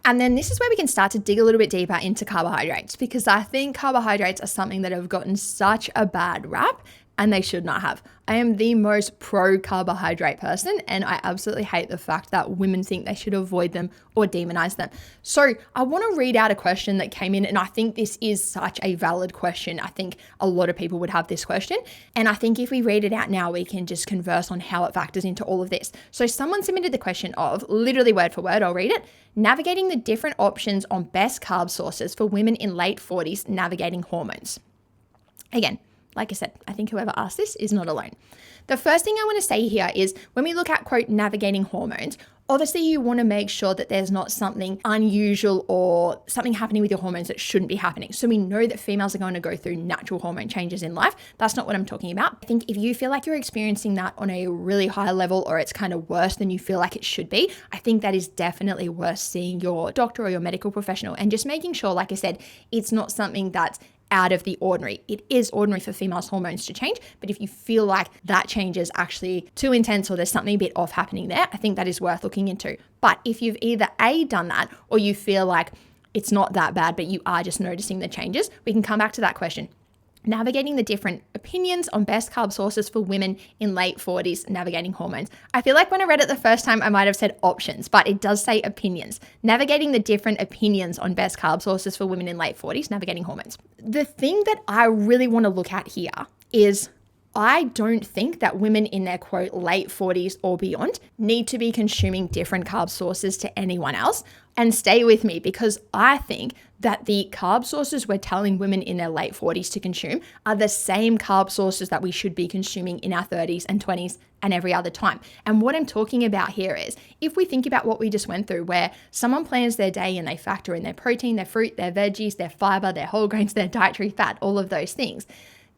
And then this is where we can start to dig a little bit deeper into carbohydrates, because I think carbohydrates are something that have gotten such a bad rap and they should not have. I am the most pro carbohydrate person, and I absolutely hate the fact that women think they should avoid them or demonize them. So I want to read out a question that came in, and I think this is such a valid question. I think a lot of people would have this question, and I think if we read it out now, we can just converse on how it factors into all of this. So someone submitted the question of, literally word for word, I'll read it, navigating the different options on best carb sources for women in late 40s navigating hormones. Again, like I said, I think whoever asked this is not alone. The first thing I want to say here is when we look at, quote, navigating hormones, obviously you want to make sure that there's not something unusual or something happening with your hormones that shouldn't be happening. So we know that females are going to go through natural hormone changes in life. That's not what I'm talking about. I think if you feel like you're experiencing that on a really high level, or it's kind of worse than you feel like it should be, I think that is definitely worth seeing your doctor or your medical professional and just making sure, like I said, it's not something that's out of the ordinary. It is ordinary for females' hormones to change, but if you feel like that change is actually too intense or there's something a bit off happening there, I think that is worth looking into. But if you've either A, done that, or you feel like it's not that bad, but you are just noticing the changes, we can come back to that question. Navigating the different opinions on best carb sources for women in late 40s navigating hormones. I feel like when I read it the first time, I might have said options, but it does say opinions. Navigating the different opinions on best carb sources for women in late 40s navigating hormones. The thing that I really want to look at here is I don't think that women in their, quote, late 40s or beyond need to be consuming different carb sources to anyone else. And stay with me, because I think that the carb sources we're telling women in their late 40s to consume are the same carb sources that we should be consuming in our 30s and 20s and every other time. And what I'm talking about here is, if we think about what we just went through, where someone plans their day and they factor in their protein, their fruit, their veggies, their fiber, their whole grains, their dietary fat, all of those things.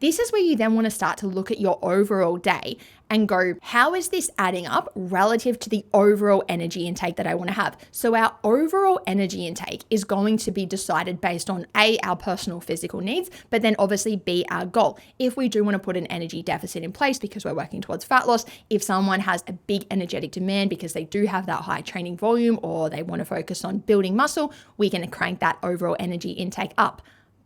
This is where you then want to start to look at your overall day and go, how is this adding up relative to the overall energy intake that I want to have? So our overall energy intake is going to be decided based on A, our personal physical needs, but then obviously B, our goal. If we do want to put an energy deficit in place because we're working towards fat loss, if someone has a big energetic demand because they do have that high training volume or they want to focus on building muscle, we can crank that overall energy intake up.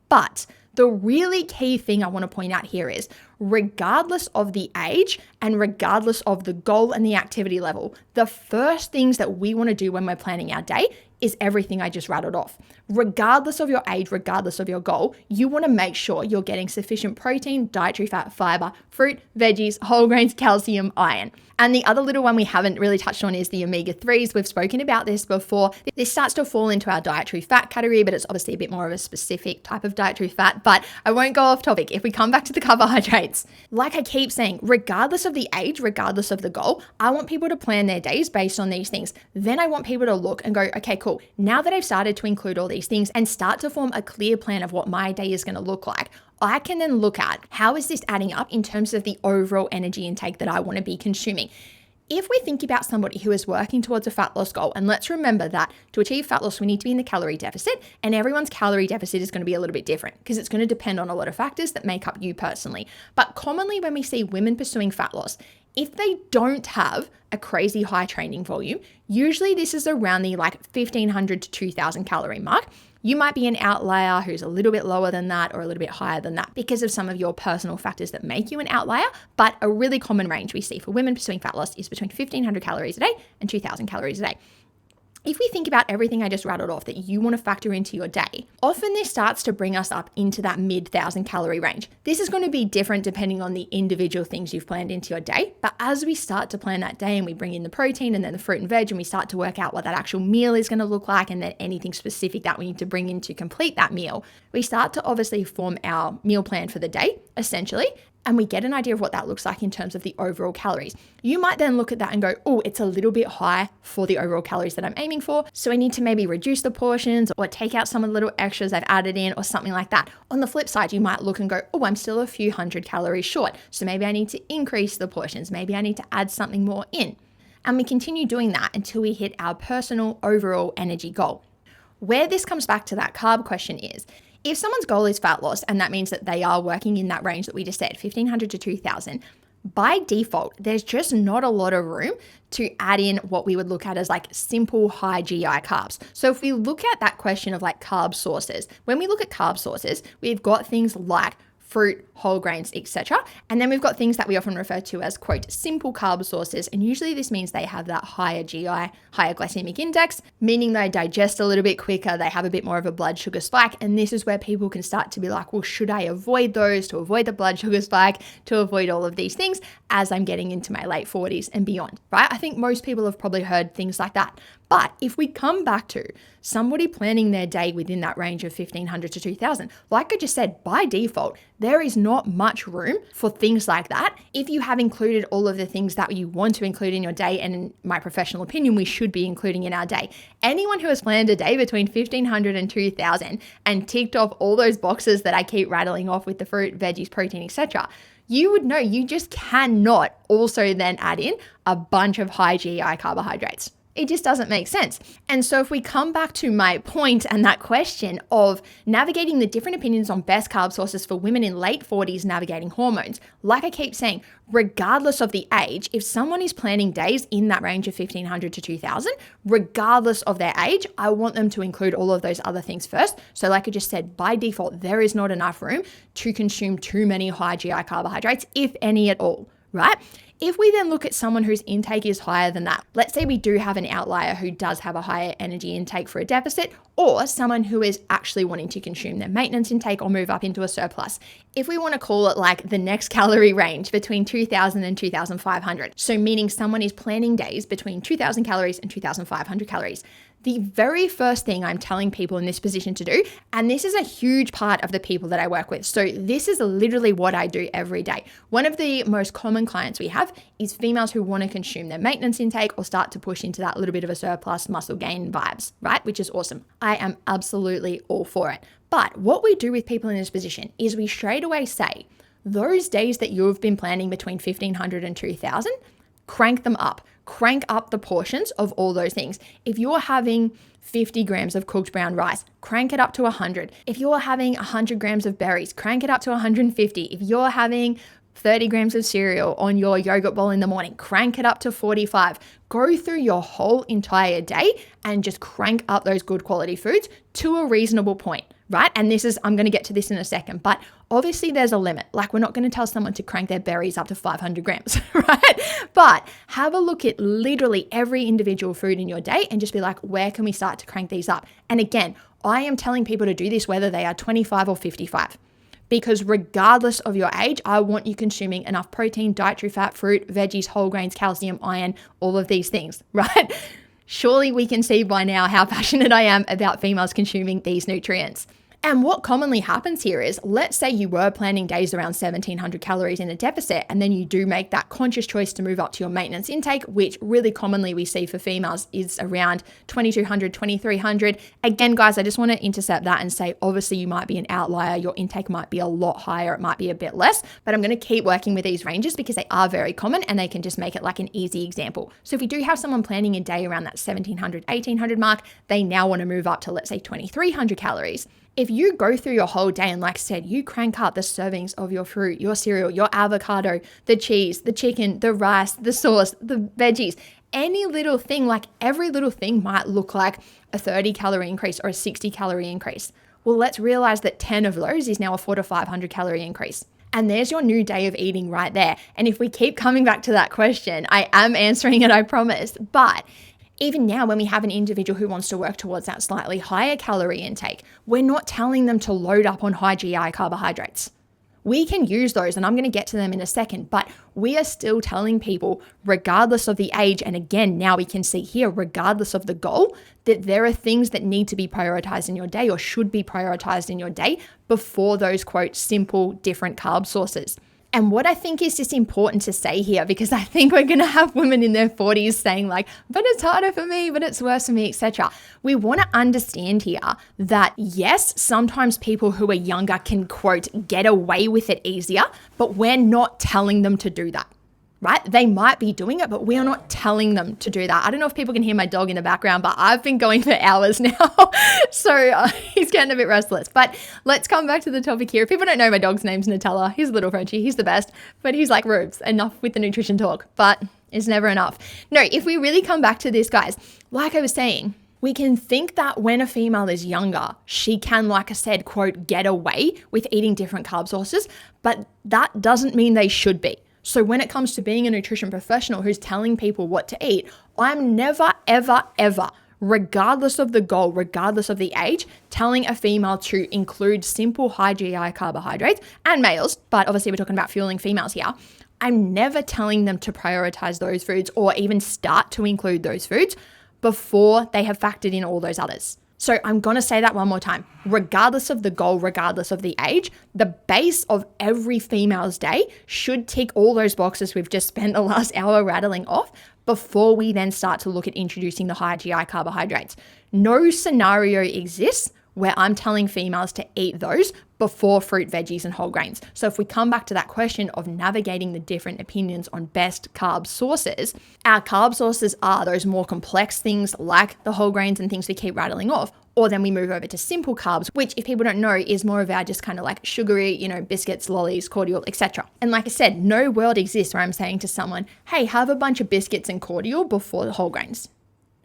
But the really key thing I want to point out here is, regardless of the age and regardless of the goal and the activity level, the first things that we want to do when we're planning our day is everything I just rattled off. Regardless of your age, regardless of your goal, you want to make sure you're getting sufficient protein, dietary fat, fiber, fruit, veggies, whole grains, calcium, iron. And the other little one we haven't really touched on is the omega-3s. We've spoken about this before. This starts to fall into our dietary fat category, but it's obviously a bit more of a specific type of dietary fat, but I won't go off topic. If we come back to the carbohydrates, like I keep saying, regardless of the age, regardless of the goal, I want people to plan their days based on these things. Then I want people to look and go, okay, cool. Now that I've started to include all these things and start to form a clear plan of what my day is going to look like, I can then look at how is this adding up in terms of the overall energy intake that I want to be consuming. If we think about somebody who is working towards a fat loss goal, and let's remember that to achieve fat loss, we need to be in the calorie deficit, and everyone's calorie deficit is going to be a little bit different because it's going to depend on a lot of factors that make up you personally. But commonly when we see women pursuing fat loss, if they don't have a crazy high training volume, usually this is around the 1,500 to 2,000 calorie mark. You might be an outlier who's a little bit lower than that or a little bit higher than that because of some of your personal factors that make you an outlier. But a really common range we see for women pursuing fat loss is between 1,500 calories a day and 2,000 calories a day. If we think about everything I just rattled off that you want to factor into your day, often this starts to bring us up into that mid-1,000 calorie range. This is going to be different depending on the individual things you've planned into your day. But as we start to plan that day and we bring in the protein and then the fruit and veg and we start to work out what that actual meal is going to look like and then anything specific that we need to bring in to complete that meal, we start to obviously form our meal plan for the day, essentially. And we get an idea of what that looks like in terms of the overall calories. You might then look at that and go, oh, it's a little bit high for the overall calories that I'm aiming for. So I need to maybe reduce the portions or take out some of the little extras I've added in or something like that. On the flip side, you might look and go, oh, I'm still a few hundred calories short. So maybe I need to increase the portions. Maybe I need to add something more in. And we continue doing that until we hit our personal overall energy goal. Where this comes back to that carb question is, if someone's goal is fat loss, and that means that they are working in that range that we just said, 1,500 to 2,000, by default, there's just not a lot of room to add in what we would look at as like simple high GI carbs. So if we look at that question of like carb sources, when we look at carb sources, we've got things like fruit, whole grains, etc. And then we've got things that we often refer to as, quote, simple carb sources. And usually this means they have that higher GI, higher glycemic index, meaning they digest a little bit quicker, they have a bit more of a blood sugar spike. And this is where people can start to be like, well, should I avoid those to avoid the blood sugar spike, to avoid all of these things as I'm getting into my late 40s and beyond, right? I think most people have probably heard things like that. But if we come back to somebody planning their day within that range of 1,500 to 2,000, like I just said, by default, there is not much room for things like that. If you have included all of the things that you want to include in your day, and in my professional opinion, we should be including in our day. Anyone who has planned a day between 1,500 and 2,000 and ticked off all those boxes that I keep rattling off with the fruit, veggies, protein, etc., you would know you just cannot also then add in a bunch of high GI carbohydrates. It just doesn't make sense. And so if we come back to my point and that question of navigating the different opinions on best carb sources for women in late 40s navigating hormones, like I keep saying, regardless of the age, if someone is planning days in that range of 1,500 to 2,000, regardless of their age, I want them to include all of those other things first. So like I just said, by default, there is not enough room to consume too many high GI carbohydrates, if any at all, right? If we then look at someone whose intake is higher than that, let's say we do have an outlier who does have a higher energy intake for a deficit, or someone who is actually wanting to consume their maintenance intake or move up into a surplus. If we want to call it like the next calorie range between 2,000 and 2,500, so meaning someone is planning days between 2,000 calories and 2,500 calories, the very first thing I'm telling people in this position to do, and this is a huge part of the people that I work with, so this is literally what I do every day. One of the most common clients we have is females who want to consume their maintenance intake or start to push into that little bit of a surplus muscle gain vibes, right? Which is awesome. I am absolutely all for it. But what we do with people in this position is we straight away say, those days that you've been planning between 1,500 and 2,000, crank them up. Crank up the portions of all those things. If you're having 50 grams of cooked brown rice, crank it up to 100. If you're having 100 grams of berries, crank it up to 150. If you're having 30 grams of cereal on your yogurt bowl in the morning, crank it up to 45. Go through your whole entire day and just crank up those good quality foods to a reasonable point, right? And I'm going to get to this in a second, but obviously there's a limit. Like, we're not going to tell someone to crank their berries up to 500 grams, right? But have a look at literally every individual food in your day and just be like, where can we start to crank these up? And again, I am telling people to do this whether they are 25 or 55. Because regardless of your age, I want you consuming enough protein, dietary fat, fruit, veggies, whole grains, calcium, iron, all of these things, right? Surely we can see by now how passionate I am about females consuming these nutrients. And what commonly happens here is, let's say you were planning days around 1,700 calories in a deficit, and then you do make that conscious choice to move up to your maintenance intake, which really commonly we see for females is around 2,200, 2,300. Again, guys, I just want to intercept that and say, obviously you might be an outlier. Your intake might be a lot higher. It might be a bit less, but I'm going to keep working with these ranges because they are very common and they can just make it like an easy example. So if you do have someone planning a day around that 1,700, 1,800 mark, they now want to move up to, let's say, 2,300 calories. If you go through your whole day and, like I said, you crank up the servings of your fruit, your cereal, your avocado, the cheese, the chicken, the rice, the sauce, the veggies, any little thing, like every little thing might look like a 30 calorie increase or a 60 calorie increase. Well, let's realize that 10 of those is now a 400 to 500 calorie increase. And there's your new day of eating right there. And if we keep coming back to that question, I am answering it, I promise. But even now, when we have an individual who wants to work towards that slightly higher calorie intake, we're not telling them to load up on high GI carbohydrates. We can use those, and I'm going to get to them in a second, but we are still telling people, regardless of the age, and again, now we can see here, regardless of the goal, that there are things that need to be prioritized in your day or should be prioritized in your day before those, quote, simple, different carb sources. And what I think is just important to say here, because I think we're going to have women in their 40s saying like, but it's harder for me, but it's worse for me, etc. We want to understand here that yes, sometimes people who are younger can, quote, get away with it easier, but we're not telling them to do that. right? They might be doing it, but we are not telling them to do that. I don't know if people can hear my dog in the background, but I've been going for hours now. So he's getting a bit restless. But let's come back to the topic here. If people don't know, my dog's name's Nutella. He's a little Frenchie. He's the best, but he's like Rubes. Enough with the nutrition talk, but it's never enough. No, if we really come back to this, guys, like I was saying, we can think that when a female is younger, she can, like I said, quote, get away with eating different carb sources, but that doesn't mean they should be. So when it comes to being a nutrition professional who's telling people what to eat, I'm never, ever, ever, regardless of the goal, regardless of the age, telling a female to include simple high GI carbohydrates, and males, but obviously we're talking about fueling females here. I'm never telling them to prioritize those foods or even start to include those foods before they have factored in all those others. So I'm going to say that one more time. Regardless of the goal, regardless of the age, the base of every female's day should tick all those boxes we've just spent the last hour rattling off before we then start to look at introducing the high GI carbohydrates. No scenario exists where I'm telling females to eat those before fruit, veggies, and whole grains. So if we come back to that question of navigating the different opinions on best carb sources, our carb sources are those more complex things like the whole grains and things we keep rattling off. Or then we move over to simple carbs, which if people don't know is more of our just kind of like sugary, biscuits, lollies, cordial, etc. And like I said, no world exists where I'm saying to someone, hey, have a bunch of biscuits and cordial before the whole grains.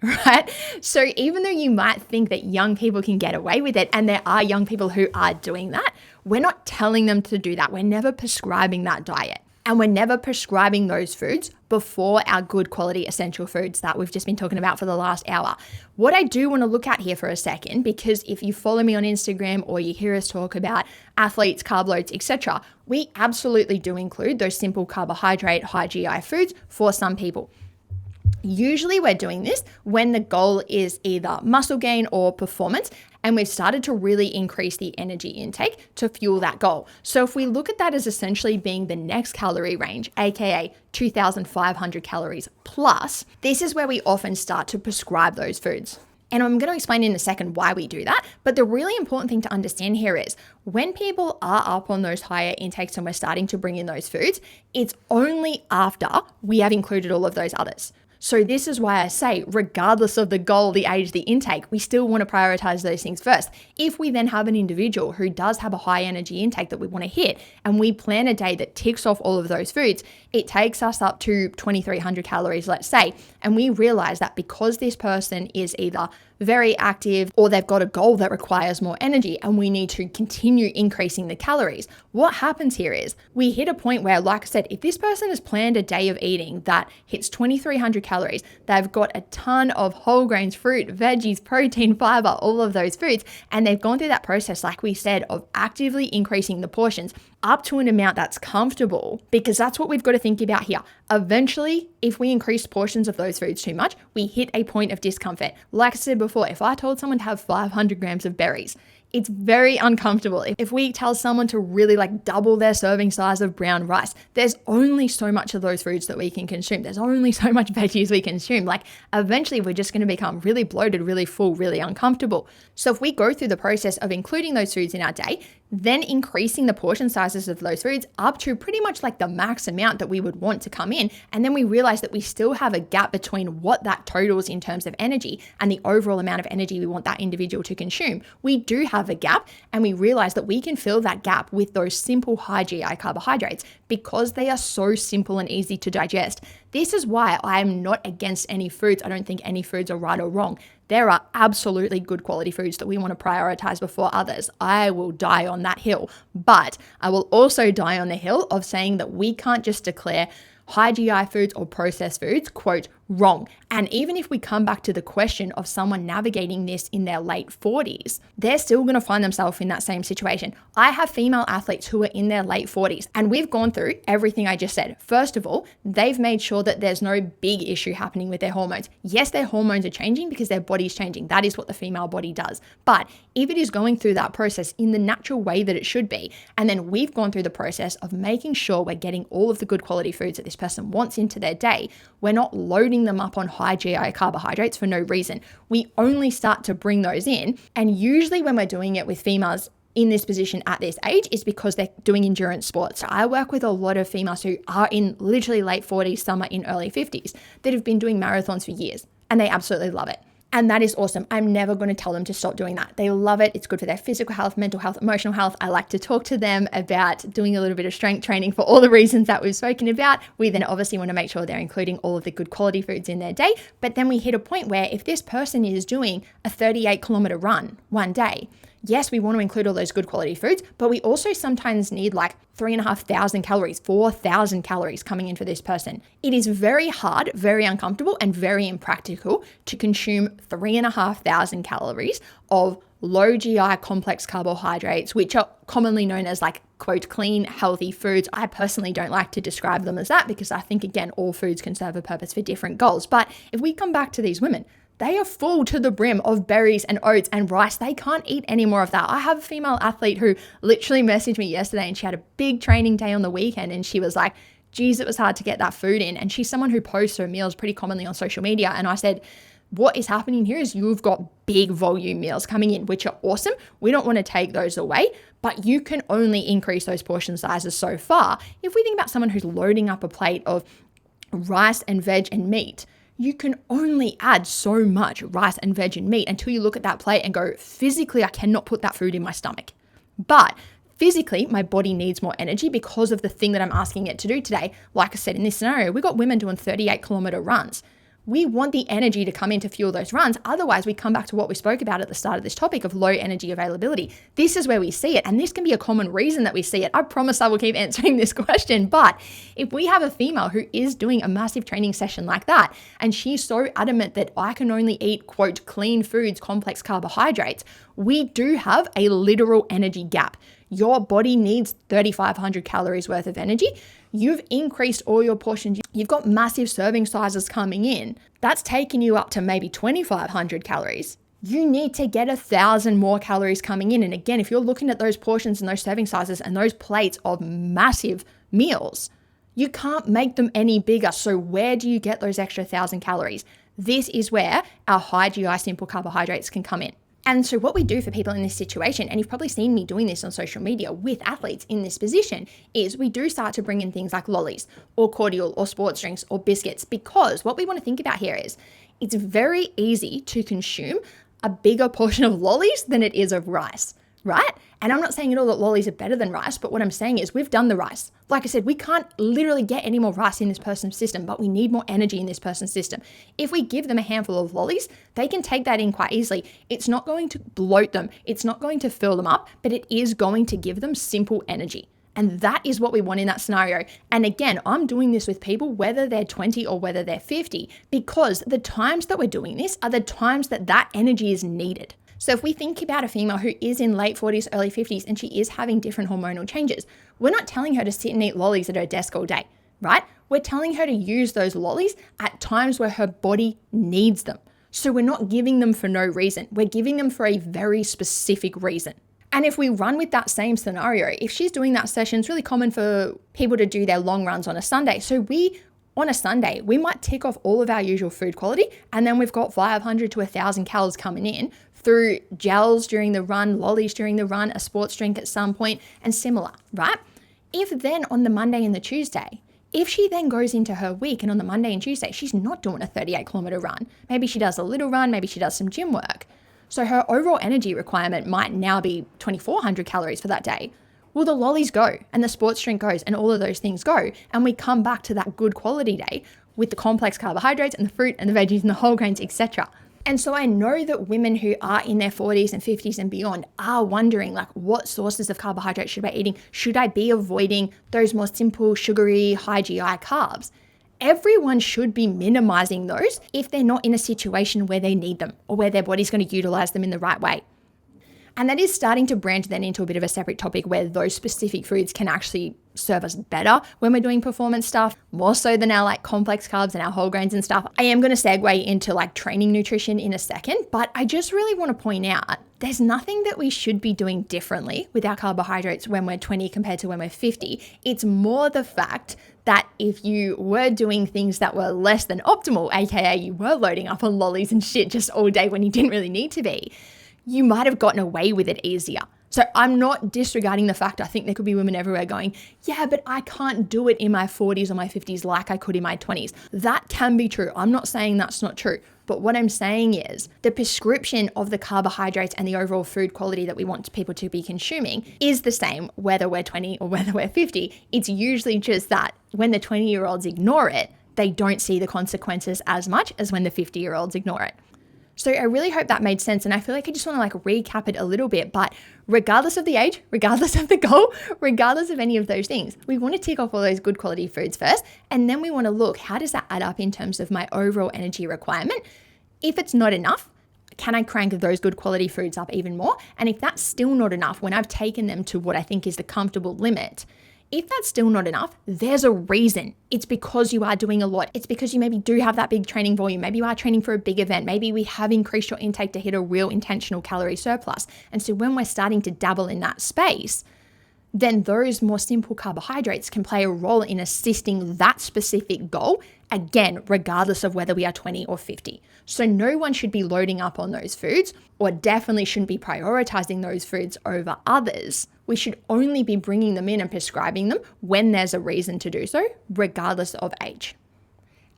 Right? So even though you might think that young people can get away with it, and there are young people who are doing that, we're not telling them to do that. We're never prescribing that diet. And we're never prescribing those foods before our good quality essential foods that we've just been talking about for the last hour. What I do want to look at here for a second, because if you follow me on Instagram or you hear us talk about athletes, carb loads, etc., we absolutely do include those simple carbohydrate, high GI foods for some people. Usually we're doing this when the goal is either muscle gain or performance, and we've started to really increase the energy intake to fuel that goal. So if we look at that as essentially being the next calorie range, aka 2,500 calories plus, this is where we often start to prescribe those foods. And I'm going to explain in a second why we do that. But the really important thing to understand here is when people are up on those higher intakes and we're starting to bring in those foods, it's only after we have included all of those others. So this is why I say, regardless of the goal, the age, the intake, we still want to prioritize those things first. If we then have an individual who does have a high energy intake that we want to hit, and we plan a day that ticks off all of those foods, it takes us up to 2,300 calories, let's say, and we realize that because this person is either very active or they've got a goal that requires more energy and we need to continue increasing the calories, what happens here is we hit a point where, like I said, if this person has planned a day of eating that hits 2,300 calories, they've got a ton of whole grains, fruit, veggies, protein, fiber, all of those foods, and they've gone through that process, like we said, of actively increasing the portions up to an amount that's comfortable, because that's what we've got to think about here. Eventually, if we increase portions of those foods too much, we hit a point of discomfort. Like I said before, if I told someone to have 500 grams of berries, it's very uncomfortable. If we tell someone to really double their serving size of brown rice, there's only so much of those foods that we can consume. There's only so much veggies we consume. Eventually we're just going to become really bloated, really full, really uncomfortable. So if we go through the process of including those foods in our day, then increasing the portion sizes of those foods up to pretty much the max amount that we would want to come in. And then we realize that we still have a gap between what that totals in terms of energy and the overall amount of energy we want that individual to consume. We do have a gap, and we realize that we can fill that gap with those simple high GI carbohydrates because they are so simple and easy to digest. This is why I am not against any foods. I don't think any foods are right or wrong. There are absolutely good quality foods that we want to prioritize before others. I will die on that hill, but I will also die on the hill of saying that we can't just declare high GI foods or processed foods, quote, wrong. And even if we come back to the question of someone navigating this in their late 40s, they're still going to find themselves in that same situation. I have female athletes who are in their late 40s, and we've gone through everything I just said. First of all, they've made sure that there's no big issue happening with their hormones. Yes, their hormones are changing because their body's changing. That is what the female body does. But if it is going through that process in the natural way that it should be, and then we've gone through the process of making sure we're getting all of the good quality foods that this person wants into their day, we're not loading them up on high GI carbohydrates for no reason. We only start to bring those in. And usually when we're doing it with females, in this position at this age is because they're doing endurance sports. So I work with a lot of females who are in literally late 40s, some are in early 50s, that have been doing marathons for years, and they absolutely love it. And that is awesome. I'm never going to tell them to stop doing that. They love it. It's good for their physical health, mental health, emotional health. I like to talk to them about doing a little bit of strength training for all the reasons that we've spoken about. We then obviously want to make sure they're including all of the good quality foods in their day. But then we hit a point where if this person is doing a 38-kilometer run one day, yes, we want to include all those good quality foods, but we also sometimes need like 3,500 calories, 4,000 calories coming in for this person. It is very hard, very uncomfortable, and very impractical to consume 3,500 calories of low GI complex carbohydrates, which are commonly known as like, quote, clean, healthy foods. I personally don't like to describe them as that because I think, again, all foods can serve a purpose for different goals. But if we come back to these women, they are full to the brim of berries and oats and rice. They can't eat any more of that. I have a female athlete who literally messaged me yesterday, and she had a big training day on the weekend, and she was like, geez, it was hard to get that food in. And she's someone who posts her meals pretty commonly on social media. And I said, what is happening here is you've got big volume meals coming in, which are awesome. We don't want to take those away, but you can only increase those portion sizes so far. If we think about someone who's loading up a plate of rice and veg and meat, you can only add so much rice and veg and meat until you look at that plate and go, physically, I cannot put that food in my stomach. But physically, my body needs more energy because of the thing that I'm asking it to do today. Like I said, in this scenario, we got women doing 38-kilometer runs. We want the energy to come in to fuel those runs. Otherwise, we come back to what we spoke about at the start of this topic of low energy availability. This is where we see it. And this can be a common reason that we see it. I promise I will keep answering this question. But if we have a female who is doing a massive training session like that, and she's so adamant that I can only eat, quote, clean foods, complex carbohydrates, we do have a literal energy gap. Your body needs 3,500 calories worth of energy. You've increased all your portions. You've got massive serving sizes coming in. That's taken you up to maybe 2,500 calories. You need to get 1,000 more calories coming in. And again, if you're looking at those portions and those serving sizes and those plates of massive meals, you can't make them any bigger. So where do you get those extra 1,000 calories? This is where our high GI simple carbohydrates can come in. And so what we do for people in this situation, and you've probably seen me doing this on social media with athletes in this position, is we do start to bring in things like lollies or cordial or sports drinks or biscuits, because what we want to think about here is it's very easy to consume a bigger portion of lollies than it is of rice, right? And I'm not saying at all that lollies are better than rice, but what I'm saying is we've done the rice. Like I said, we can't literally get any more rice in this person's system, but we need more energy in this person's system. If we give them a handful of lollies, they can take that in quite easily. It's not going to bloat them. It's not going to fill them up, but it is going to give them simple energy. And that is what we want in that scenario. And again, I'm doing this with people, whether they're 20 or whether they're 50, because the times that we're doing this are the times that that energy is needed. So if we think about a female who is in late 40s, early 50s, and she is having different hormonal changes, we're not telling her to sit and eat lollies at her desk all day, right? We're telling her to use those lollies at times where her body needs them. So we're not giving them for no reason. We're giving them for a very specific reason. And if we run with that same scenario, if she's doing that session, it's really common for people to do their long runs on a Sunday. So on a Sunday, we might tick off all of our usual food quality, and then we've got 500 to 1,000 calories coming in through gels during the run, lollies during the run, a sports drink at some point, and similar, right? If then on the Monday and the Tuesday, if she then goes into her week and on the Monday and Tuesday, she's not doing a 38-kilometer run, maybe she does a little run, maybe she does some gym work. So her overall energy requirement might now be 2,400 calories for that day. Well, the lollies go and the sports drink goes and all of those things go. And we come back to that good quality day with the complex carbohydrates and the fruit and the veggies and the whole grains, etc. And so I know that women who are in their 40s and 50s and beyond are wondering, like, what sources of carbohydrates should I be eating? Should I be avoiding those more simple, sugary, high GI carbs? Everyone should be minimizing those if they're not in a situation where they need them or where their body's going to utilize them in the right way. And that is starting to branch then into a bit of a separate topic where those specific foods can actually serve us better when we're doing performance stuff, more so than our like complex carbs and our whole grains and stuff. I am going to segue into like training nutrition in a second, but I just really want to point out there's nothing that we should be doing differently with our carbohydrates when we're 20 compared to when we're 50. It's more the fact that if you were doing things that were less than optimal, aka you were loading up on lollies and shit just all day when you didn't really need to be, you might have gotten away with it easier. So I'm not disregarding the fact I think there could be women everywhere going, yeah, but I can't do it in my 40s or my 50s like I could in my 20s. That can be true. I'm not saying that's not true. But what I'm saying is the prescription of the carbohydrates and the overall food quality that we want people to be consuming is the same whether we're 20 or whether we're 50. It's usually just that when the 20-year-olds ignore it, they don't see the consequences as much as when the 50-year-olds ignore it. So I really hope that made sense. And I feel like I just want to recap it a little bit, but regardless of the age, regardless of the goal, regardless of any of those things, we want to tick off all those good quality foods first. And then we want to look, how does that add up in terms of my overall energy requirement? If it's not enough, can I crank those good quality foods up even more? And if that's still not enough, when I've taken them to what I think is the comfortable limit, if that's still not enough, there's a reason. It's because you are doing a lot. It's because you maybe do have that big training volume. Maybe you are training for a big event. Maybe we have increased your intake to hit a real intentional calorie surplus. And so when we're starting to dabble in that space, then those more simple carbohydrates can play a role in assisting that specific goal, again, regardless of whether we are 20 or 50. So no one should be loading up on those foods, or definitely shouldn't be prioritizing those foods over others. We should only be bringing them in and prescribing them when there's a reason to do so, regardless of age.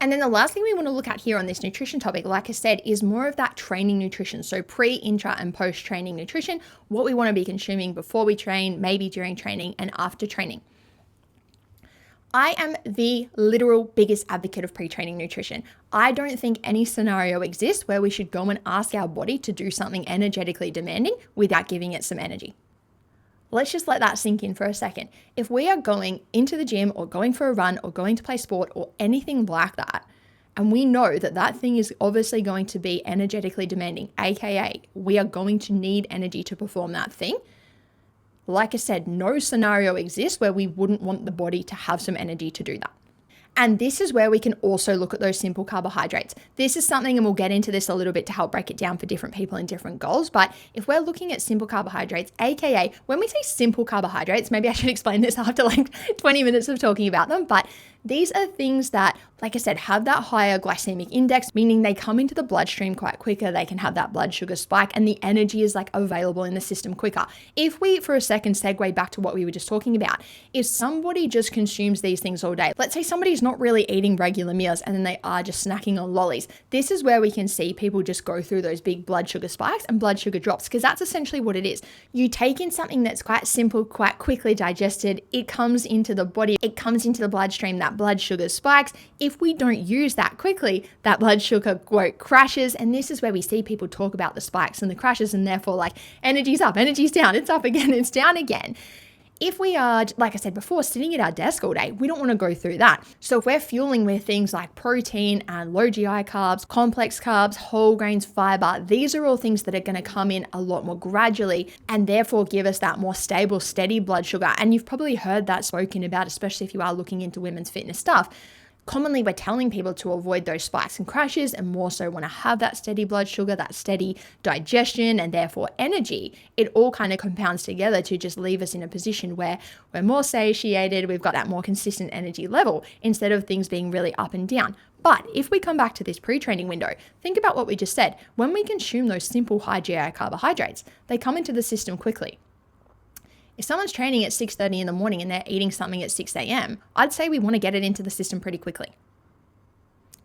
And then the last thing we want to look at here on this nutrition topic, like I said, is more of that training nutrition. So pre, intra, and post-training nutrition, what we want to be consuming before we train, maybe during training and after training. I am the literal biggest advocate of pre-training nutrition. I don't think any scenario exists where we should go and ask our body to do something energetically demanding without giving it some energy. Let's just let that sink in for a second. If we are going into the gym or going for a run or going to play sport or anything like that, and we know that that thing is obviously going to be energetically demanding, aka we are going to need energy to perform that thing, like I said, no scenario exists where we wouldn't want the body to have some energy to do that. And this is where we can also look at those simple carbohydrates. This is something, and we'll get into this a little bit to help break it down for different people and different goals. But if we're looking at simple carbohydrates, aka when we say simple carbohydrates, maybe I should explain this after 20 minutes of talking about them, but these are things that, like I said, have that higher glycemic index, meaning they come into the bloodstream quite quicker. They can have that blood sugar spike and the energy is available in the system quicker. If we, for a second, segue back to what we were just talking about, if somebody just consumes these things all day, let's say somebody's not really eating regular meals and then they are just snacking on lollies, this is where we can see people just go through those big blood sugar spikes and blood sugar drops, because that's essentially what it is. You take in something that's quite simple, quite quickly digested, it comes into the body, it comes into the bloodstream, that blood sugar spikes. If we don't use that quickly, that blood sugar quote crashes, and this is where we see people talk about the spikes and the crashes, and therefore energy's up, energy's down, it's up again, it's down again. If we are, like I said before, sitting at our desk all day, we don't want to go through that. So if we're fueling with things like protein and low GI carbs, complex carbs, whole grains, fiber, these are all things that are going to come in a lot more gradually and therefore give us that more stable, steady blood sugar. And you've probably heard that spoken about, especially if you are looking into women's fitness stuff. Commonly, we're telling people to avoid those spikes and crashes and more so want to have that steady blood sugar, that steady digestion, and therefore energy. It all kind of compounds together to just leave us in a position where we're more satiated, we've got that more consistent energy level instead of things being really up and down. But if we come back to this pre-training window, think about what we just said. When we consume those simple high GI carbohydrates, they come into the system quickly. If someone's training at 6:30 in the morning and they're eating something at 6 a.m., I'd say we want to get it into the system pretty quickly,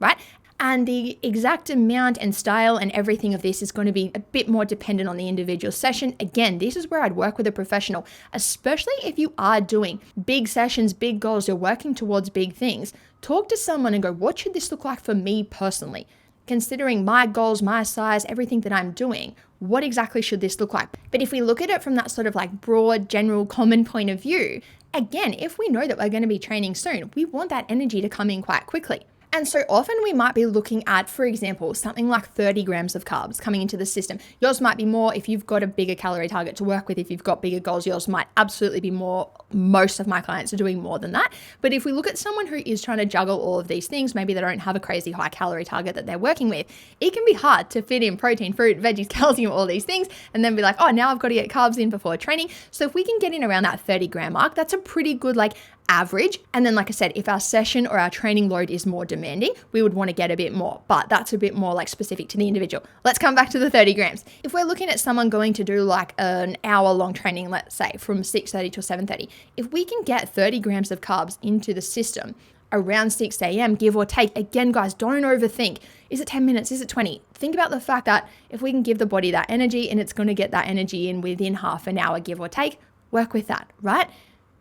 right? And the exact amount and style and everything of this is going to be a bit more dependent on the individual session. Again, this is where I'd work with a professional, especially if you are doing big sessions, big goals, you're working towards big things. Talk to someone and go, what should this look like for me personally? Considering my goals, my size, everything that I'm doing, what exactly should this look like? But if we look at it from that sort of broad, general, common point of view, again, if we know that we're going to be training soon, we want that energy to come in quite quickly. And so often we might be looking at, for example, something like 30 grams of carbs coming into the system. Yours might be more if you've got a bigger calorie target to work with. If you've got bigger goals, yours might absolutely be more. Most of my clients are doing more than that. But if we look at someone who is trying to juggle all of these things, maybe they don't have a crazy high calorie target that they're working with, it can be hard to fit in protein, fruit, veggies, calcium, all these things, and then be like, oh, now I've got to get carbs in before training. So if we can get in around that 30 gram mark, that's a pretty good average. And then, like I said, if our session or our training load is more demanding, we would want to get a bit more, but that's a bit more like specific to the individual. Let's come back to the 30 grams. If we're looking at someone going to do like an hour long training, let's say from 6:30 to 7:30, if we can get 30 grams of carbs into the system around 6 a.m., give or take, again, guys, don't overthink. Is it 10 minutes? Is it 20? Think about the fact that if we can give the body that energy and it's going to get that energy in within half an hour, give or take, work with that, right?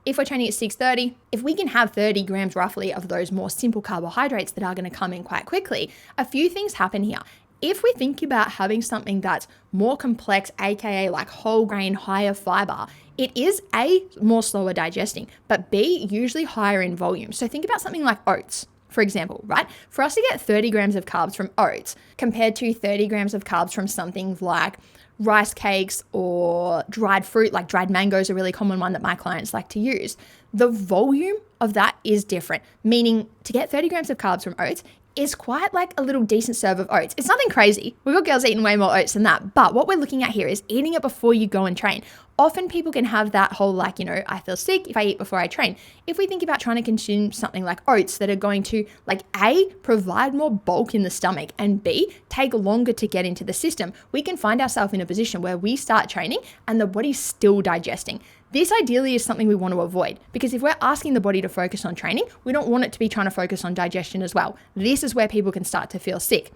If we're training at 6:30, if we can have 30 grams roughly of those more simple carbohydrates that are going to come in quite quickly, a few things happen here. If we think about having something that's more complex, aka like whole grain, higher fiber, it is A, more slower digesting, but B, usually higher in volume. So think about something like oats, for example, right? For us to get 30 grams of carbs from oats compared to 30 grams of carbs from something like rice cakes or dried fruit, like dried mangoes, a really common one that my clients like to use, the volume of that is different. Meaning to get 30 grams of carbs from oats is quite like a little decent serve of oats. It's nothing crazy. We've got girls eating way more oats than that. But what we're looking at here is eating it before you go and train. Often people can have that whole like, I feel sick if I eat before I train. If we think about trying to consume something like oats that are going to like A, provide more bulk in the stomach and B, take longer to get into the system, we can find ourselves in a position where we start training and the body's still digesting. This ideally is something we want to avoid because if we're asking the body to focus on training, we don't want it to be trying to focus on digestion as well. This is where people can start to feel sick.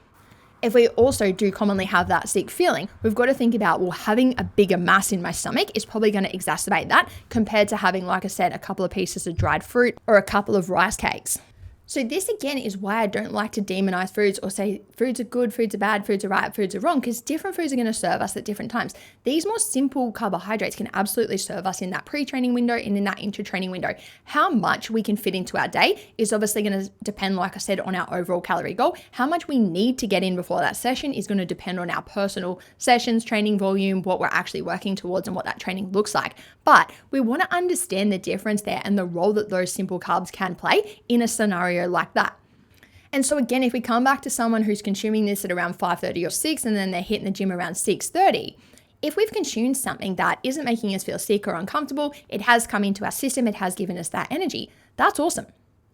If we also do commonly have that sick feeling, we've got to think about, well, having a bigger mass in my stomach is probably going to exacerbate that compared to having, like I said, a couple of pieces of dried fruit or a couple of rice cakes. So this again is why I don't like to demonize foods or say foods are good, foods are bad, foods are right, foods are wrong, because different foods are going to serve us at different times. These more simple carbohydrates can absolutely serve us in that pre-training window and in that intra-training window. How much we can fit into our day is obviously going to depend, like I said, on our overall calorie goal. How much we need to get in before that session is going to depend on our personal sessions, training volume, what we're actually working towards and what that training looks like. But we want to understand the difference there and the role that those simple carbs can play in a scenario like that. And so again, if we come back to someone who's consuming this at around 5:30 or 6 and then they're hitting the gym around 6:30, if we've consumed something that isn't making us feel sick or uncomfortable, it has come into our system, it has given us that energy, that's awesome.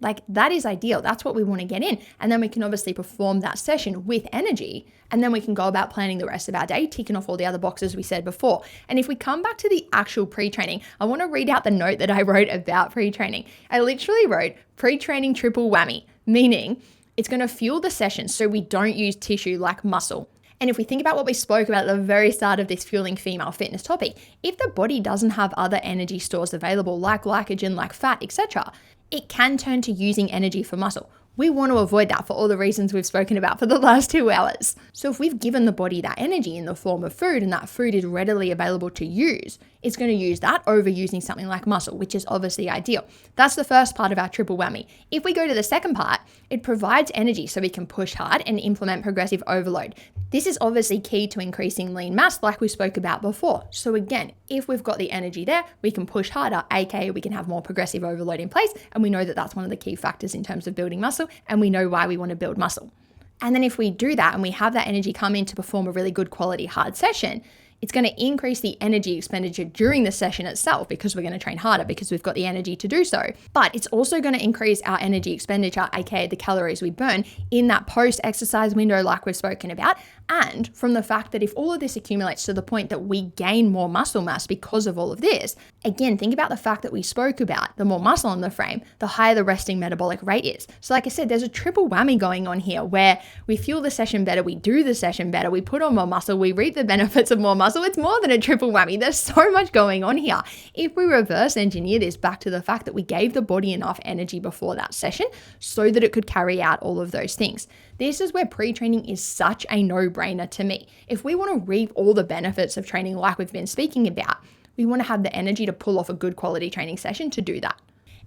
Like that is ideal. That's what we want to get in. And then we can obviously perform that session with energy. And then we can go about planning the rest of our day, ticking off all the other boxes we said before. And if we come back to the actual pre-training, I want to read out the note that I wrote about pre-training. I literally wrote pre-training triple whammy, meaning it's going to fuel the session so we don't use tissue like muscle. And if we think about what we spoke about at the very start of this fueling female fitness topic, if the body doesn't have other energy stores available like glycogen, like fat, etc., it can turn to using energy for muscle. We want to avoid that for all the reasons we've spoken about for the last 2 hours. So if we've given the body that energy in the form of food and that food is readily available to use, it's going to use that over using something like muscle, which is obviously ideal. That's the first part of our triple whammy. If we go to the second part, it provides energy so we can push hard and implement progressive overload. This is obviously key to increasing lean mass like we spoke about before. So again, if we've got the energy there, we can push harder, aka we can have more progressive overload in place. And we know that that's one of the key factors in terms of building muscle, and we know why we want to build muscle. And then if we do that and we have that energy come in to perform a really good quality hard session, it's going to increase the energy expenditure during the session itself because we're going to train harder because we've got the energy to do so. But it's also going to increase our energy expenditure, aka the calories we burn in that post-exercise window like we've spoken about. And from the fact that if all of this accumulates to the point that we gain more muscle mass because of all of this, again, think about the fact that we spoke about the more muscle in the frame, the higher the resting metabolic rate is. So like I said, there's a triple whammy going on here where we fuel the session better, we do the session better, we put on more muscle, we reap the benefits of more muscle. It's more than a triple whammy. There's so much going on here. If we reverse engineer this back to the fact that we gave the body enough energy before that session so that it could carry out all of those things. This is where pre-training is such a no-brainer to me. If we want to reap all the benefits of training like we've been speaking about, we want to have the energy to pull off a good quality training session to do that.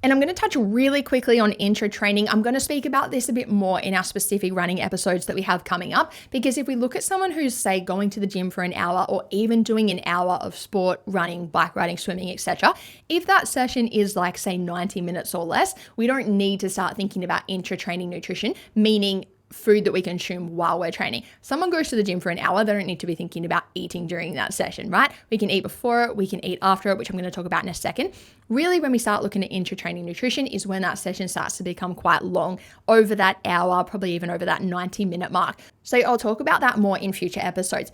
And I'm going to touch really quickly on intra-training. I'm going to speak about this a bit more in our specific running episodes that we have coming up, because if we look at someone who's, say, going to the gym for an hour or even doing an hour of sport, running, bike riding, swimming, etc., if that session is like, say, 90 minutes or less, we don't need to start thinking about intra-training nutrition, meaning food that we consume while we're training. Someone goes to the gym for an hour, they don't need to be thinking about eating during that session, right? We can eat before it, we can eat after it, which I'm going to talk about in a second. Really, when we start looking at intra-training nutrition is when that session starts to become quite long, over that hour, probably even over that 90-minute mark. So I'll talk about that more in future episodes.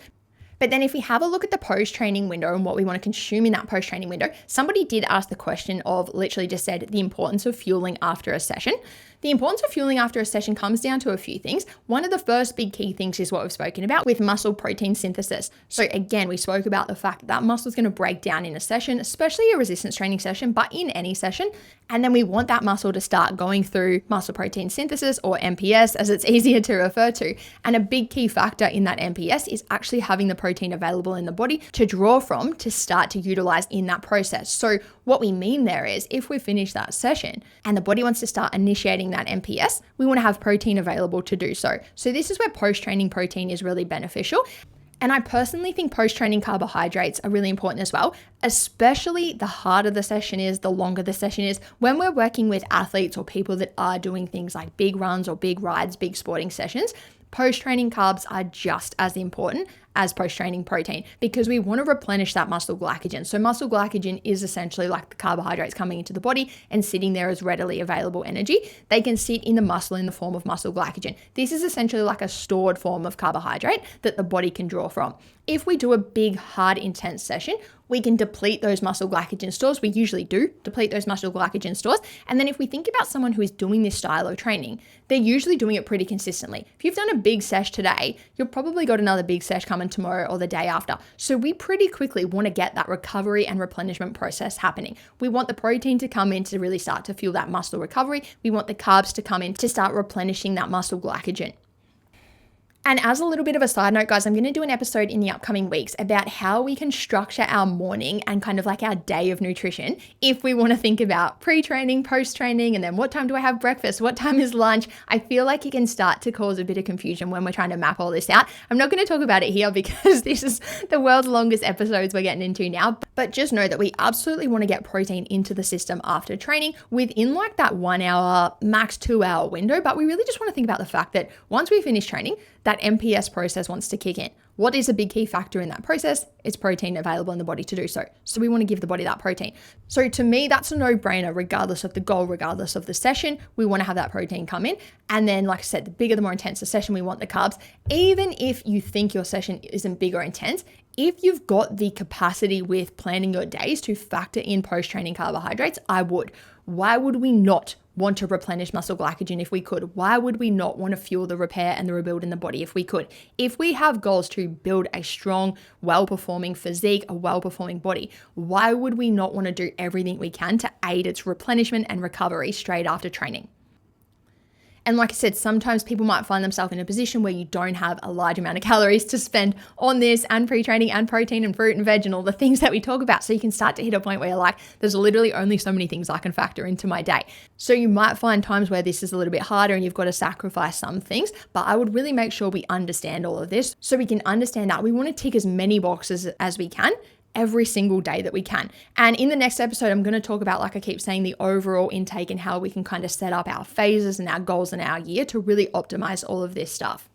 But then if we have a look at the post-training window and what we want to consume in that post-training window, somebody did ask the question of, literally just said, the importance of fueling after a session. The importance of fueling after a session comes down to a few things. One of the first big key things is what we've spoken about with muscle protein synthesis. So again, we spoke about the fact that that muscle is going to break down in a session, especially a resistance training session, but in any session. And then we want that muscle to start going through muscle protein synthesis, or MPS as it's easier to refer to. And a big key factor in that MPS is actually having the protein available in the body to draw from to start to utilize in that process. So what we mean there is, if we finish that session and the body wants to start initiating that MPS, we want to have protein available to do so. So this is where post-training protein is really beneficial. And I personally think post-training carbohydrates are really important as well, especially the harder the session is, the longer the session is. When we're working with athletes or people that are doing things like big runs or big rides, big sporting sessions, post-training carbs are just as important as post-training protein, because we want to replenish that muscle glycogen. So muscle glycogen is essentially like the carbohydrates coming into the body and sitting there as readily available energy. They can sit in the muscle in the form of muscle glycogen. This is essentially like a stored form of carbohydrate that the body can draw from. If we do a big, hard, intense session, we can deplete those muscle glycogen stores. We usually do deplete those muscle glycogen stores. And then if we think about someone who is doing this style of training, they're usually doing it pretty consistently. If you've done a big sesh today, you'll probably got another big sesh coming tomorrow or the day after. So we pretty quickly want to get that recovery and replenishment process happening. We want the protein to come in to really start to fuel that muscle recovery. We want the carbs to come in to start replenishing that muscle glycogen. And as a little bit of a side note, guys, I'm going to do an episode in the upcoming weeks about how we can structure our morning and kind of like our day of nutrition if we want to think about pre-training, post-training, and then what time do I have breakfast? What time is lunch? I feel like it can start to cause a bit of confusion when we're trying to map all this out. I'm not going to talk about it here because this is the world's longest episodes we're getting into now, but just know that we absolutely want to get protein into the system after training within like that 1 hour, max 2 hour window. But we really just want to think about the fact that once we finish training, that MPS process wants to kick in. What is a big key factor in that process? It's protein available in the body to do so. So we want to give the body that protein. So to me, that's a no-brainer, regardless of the goal, regardless of the session. We want to have that protein come in. And then, like I said, the bigger, the more intense the session, we want the carbs. Even if you think your session isn't big or intense, if you've got the capacity with planning your days to factor in post-training carbohydrates, I would. Why would we not want to replenish muscle glycogen if we could? Why would we not want to fuel the repair and the rebuild in the body if we could? If we have goals to build a strong, well-performing physique, a well-performing body, why would we not want to do everything we can to aid its replenishment and recovery straight after training? And like I said, sometimes people might find themselves in a position where you don't have a large amount of calories to spend on this and pre-training and protein and fruit and veg and all the things that we talk about. So you can start to hit a point where you're like, there's literally only so many things I can factor into my day. So you might find times where this is a little bit harder and you've got to sacrifice some things, but I would really make sure we understand all of this so we can understand that we want to tick as many boxes as we can every single day that we can. And in the next episode, I'm going to talk about, like I keep saying, the overall intake and how we can kind of set up our phases and our goals in our year to really optimize all of this stuff.